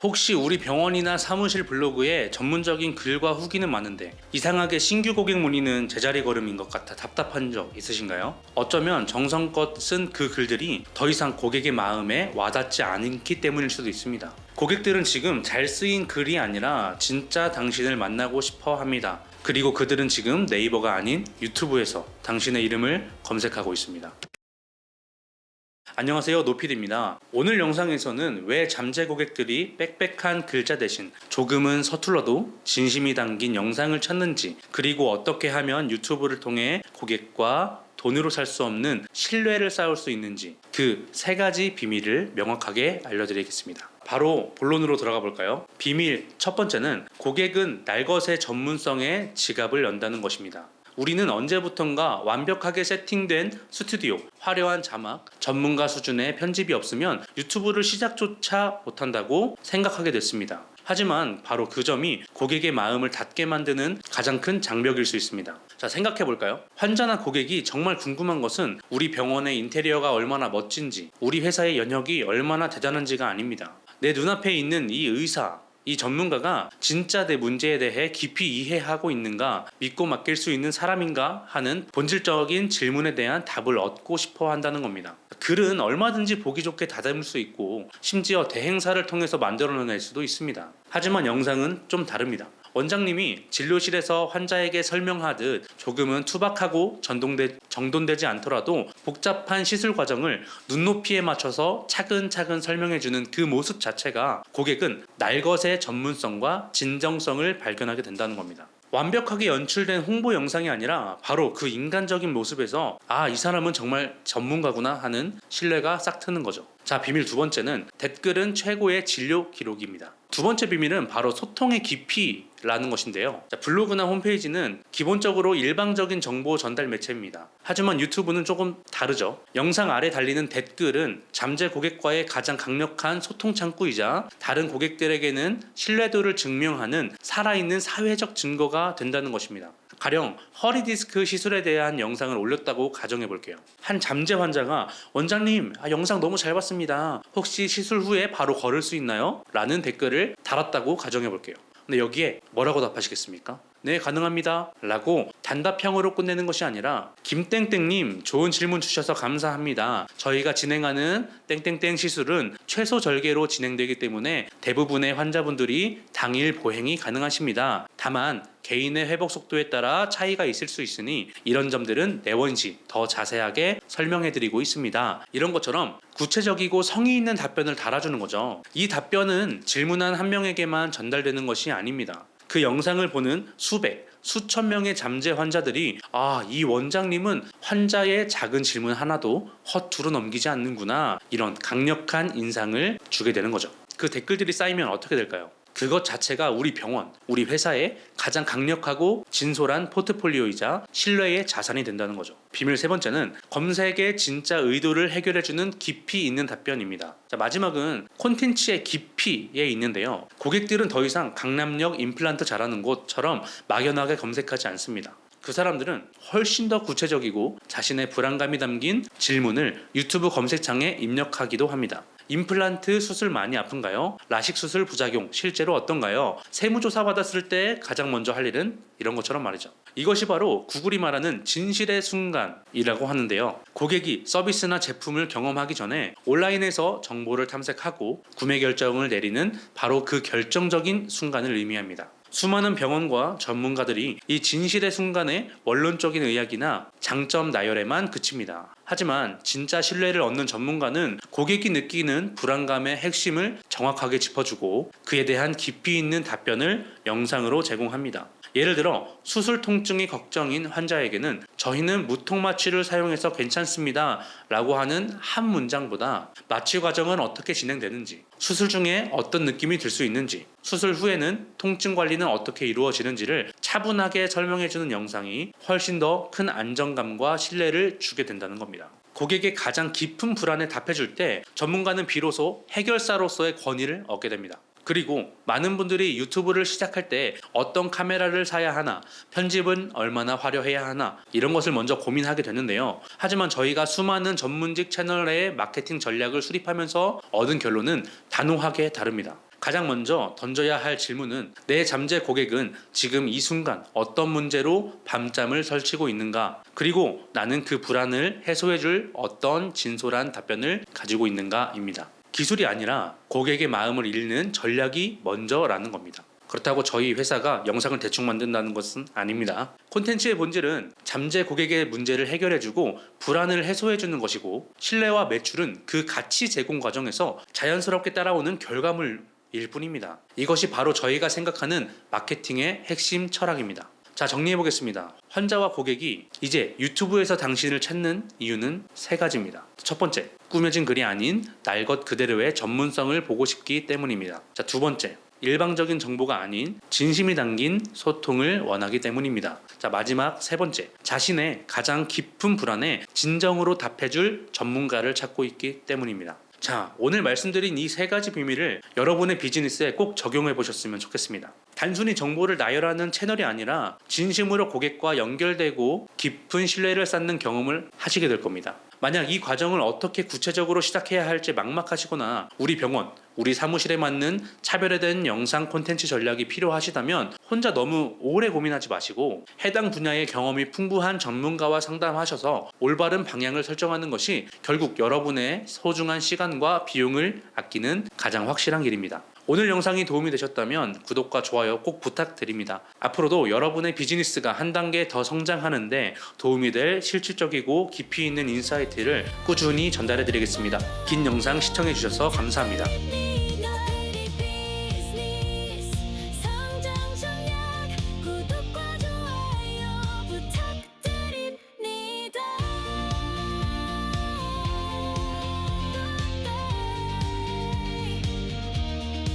혹시 우리 병원이나 사무실 블로그에 전문적인 글과 후기는 많은데 이상하게 신규 고객 문의는 제자리 걸음인 것 같아 답답한 적 있으신가요? 어쩌면 정성껏 쓴 그 글들이 더 이상 고객의 마음에 와닿지 않기 때문일 수도 있습니다. 고객들은 지금 잘 쓰인 글이 아니라 진짜 당신을 만나고 싶어 합니다. 그리고 그들은 지금 네이버가 아닌 유튜브에서 당신의 이름을 검색하고 있습니다. 안녕하세요, 노피디입니다. 오늘 영상에서는 왜 잠재 고객들이 빽빽한 글자 대신 조금은 서툴러도 진심이 담긴 영상을 찾는지, 그리고 어떻게 하면 유튜브를 통해 고객과 돈으로 살 수 없는 신뢰를 쌓을 수 있는지, 그 세 가지 비밀을 명확하게 알려드리겠습니다. 바로 본론으로 들어가 볼까요? 비밀 첫 번째는 고객은 날것의 전문성에 지갑을 연다는 것입니다. 우리는 언제부턴가 완벽하게 세팅된 스튜디오, 화려한 자막, 전문가 수준의 편집이 없으면 유튜브를 시작조차 못한다고 생각하게 됐습니다. 하지만 바로 그 점이 고객의 마음을 닫게 만드는 가장 큰 장벽일 수 있습니다. 자, 생각해 볼까요? 환자나 고객이 정말 궁금한 것은 우리 병원의 인테리어가 얼마나 멋진지, 우리 회사의 연혁이 얼마나 대단한지가 아닙니다. 내 눈앞에 있는 이 의사, 이 전문가가 진짜 내 문제에 대해 깊이 이해하고 있는가, 믿고 맡길 수 있는 사람인가 하는 본질적인 질문에 대한 답을 얻고 싶어 한다는 겁니다. 글은 얼마든지 보기 좋게 다듬을 수 있고 심지어 대행사를 통해서 만들어낼 수도 있습니다. 하지만 영상은 좀 다릅니다. 원장님이 진료실에서 환자에게 설명하듯 조금은 투박하고 정돈되지 않더라도 복잡한 시술 과정을 눈높이에 맞춰서 차근차근 설명해주는 그 모습 자체가 고객은 날것의 전문성과 진정성을 발견하게 된다는 겁니다. 완벽하게 연출된 홍보 영상이 아니라 바로 그 인간적인 모습에서 이 사람은 정말 전문가구나 하는 신뢰가 싹 트는 거죠. 자, 비밀 두 번째는 댓글은 최고의 진료 기록입니다. 두 번째 비밀은 바로 소통의 깊이라는 것인데요. 자, 블로그나 홈페이지는 기본적으로 일방적인 정보 전달 매체입니다. 하지만 유튜브는 조금 다르죠. 영상 아래 달리는 댓글은 잠재 고객과의 가장 강력한 소통 창구이자 다른 고객들에게는 신뢰도를 증명하는 살아있는 사회적 증거가 된다는 것입니다. 가령 허리디스크 시술에 대한 영상을 올렸다고 가정해 볼게요. 한 잠재 환자가 원장님, 영상 너무 잘 봤습니다. 혹시 시술 후에 바로 걸을 수 있나요? 라는 댓글을 달았다고 가정해 볼게요. 근데 여기에 뭐라고 답하시겠습니까? 네, 가능합니다 라고 단답형으로 끝내는 것이 아니라 김땡땡님, 좋은 질문 주셔서 감사합니다. 저희가 진행하는 땡땡땡 시술은 최소 절개로 진행되기 때문에 대부분의 환자분들이 당일 보행이 가능하십니다. 다만 개인의 회복 속도에 따라 차이가 있을 수 있으니 이런 점들은 내원시 더 자세하게 설명해드리고 있습니다. 이런 것처럼 구체적이고 성의 있는 답변을 달아주는 거죠. 이 답변은 질문한 한 명에게만 전달되는 것이 아닙니다. 그 영상을 보는 수백, 수천 명의 잠재 환자들이 이 원장님은 환자의 작은 질문 하나도 허투루 넘기지 않는구나, 이런 강력한 인상을 주게 되는 거죠. 그 댓글들이 쌓이면 어떻게 될까요? 그것 자체가 우리 병원, 우리 회사의 가장 강력하고 진솔한 포트폴리오이자 신뢰의 자산이 된다는 거죠. 비밀 세 번째는 검색의 진짜 의도를 해결해주는 깊이 있는 답변입니다. 자, 마지막은 콘텐츠의 깊이에 있는데요. 고객들은 더 이상 강남역 임플란트 잘하는 곳처럼 막연하게 검색하지 않습니다. 그 사람들은 훨씬 더 구체적이고 자신의 불안감이 담긴 질문을 유튜브 검색창에 입력하기도 합니다. 임플란트 수술 많이 아픈가요? 라식 수술 부작용 실제로 어떤가요? 세무조사 받았을 때 가장 먼저 할 일은 이런 것처럼 말이죠. 이것이 바로 구글이 말하는 진실의 순간이라고 하는데요. 고객이 서비스나 제품을 경험하기 전에 온라인에서 정보를 탐색하고 구매 결정을 내리는 바로 그 결정적인 순간을 의미합니다. 수많은 병원과 전문가들이 이 진실의 순간에 원론적인 의학이나 장점 나열에만 그칩니다. 하지만 진짜 신뢰를 얻는 전문가는 고객이 느끼는 불안감의 핵심을 정확하게 짚어주고 그에 대한 깊이 있는 답변을 영상으로 제공합니다. 예를 들어 수술 통증이 걱정인 환자에게는 저희는 무통 마취를 사용해서 괜찮습니다 라고 하는 한 문장보다 마취 과정은 어떻게 진행되는지, 수술 중에 어떤 느낌이 들 수 있는지, 수술 후에는 통증 관리는 어떻게 이루어지는지를 차분하게 설명해주는 영상이 훨씬 더 큰 안정감과 신뢰를 주게 된다는 겁니다. 고객의 가장 깊은 불안에 답해줄 때 전문가는 비로소 해결사로서의 권위를 얻게 됩니다. 그리고 많은 분들이 유튜브를 시작할 때 어떤 카메라를 사야 하나, 편집은 얼마나 화려해야 하나, 이런 것을 먼저 고민하게 되는데요. 하지만 저희가 수많은 전문직 채널의 마케팅 전략을 수립하면서 얻은 결론은 단호하게 다릅니다. 가장 먼저 던져야 할 질문은 내 잠재 고객은 지금 이 순간 어떤 문제로 밤잠을 설치고 있는가? 그리고 나는 그 불안을 해소해줄 어떤 진솔한 답변을 가지고 있는가입니다. 기술이 아니라 고객의 마음을 읽는 전략이 먼저라는 겁니다. 그렇다고 저희 회사가 영상을 대충 만든다는 것은 아닙니다. 콘텐츠의 본질은 잠재 고객의 문제를 해결해주고 불안을 해소해주는 것이고, 신뢰와 매출은 그 가치 제공 과정에서 자연스럽게 따라오는 결과물일 뿐입니다. 이것이 바로 저희가 생각하는 마케팅의 핵심 철학입니다. 자, 정리해보겠습니다. 환자와 고객이 이제 유튜브에서 당신을 찾는 이유는 3가지입니다. 첫 번째, 꾸며진 글이 아닌 날 것 그대로의 전문성을 보고 싶기 때문입니다. 자, 두 번째, 일방적인 정보가 아닌 진심이 담긴 소통을 원하기 때문입니다. 자, 마지막 3번째, 자신의 가장 깊은 불안에 진정으로 답해줄 전문가를 찾고 있기 때문입니다. 자, 오늘 말씀드린 이 3가지 비밀을 여러분의 비즈니스에 꼭 적용해 보셨으면 좋겠습니다. 단순히 정보를 나열하는 채널이 아니라 진심으로 고객과 연결되고 깊은 신뢰를 쌓는 경험을 하시게 될 겁니다. 만약 이 과정을 어떻게 구체적으로 시작해야 할지 막막하시거나 우리 병원, 우리 사무실에 맞는 차별화된 영상 콘텐츠 전략이 필요하시다면 혼자 너무 오래 고민하지 마시고 해당 분야의 경험이 풍부한 전문가와 상담하셔서 올바른 방향을 설정하는 것이 결국 여러분의 소중한 시간과 비용을 아끼는 가장 확실한 길입니다. 오늘 영상이 도움이 되셨다면 구독과 좋아요 꼭 부탁드립니다. 앞으로도 여러분의 비즈니스가 한 단계 더 성장하는데 도움이 될 실질적이고 깊이 있는 인사이트를 꾸준히 전달해 드리겠습니다. 긴 영상 시청해 주셔서 감사합니다.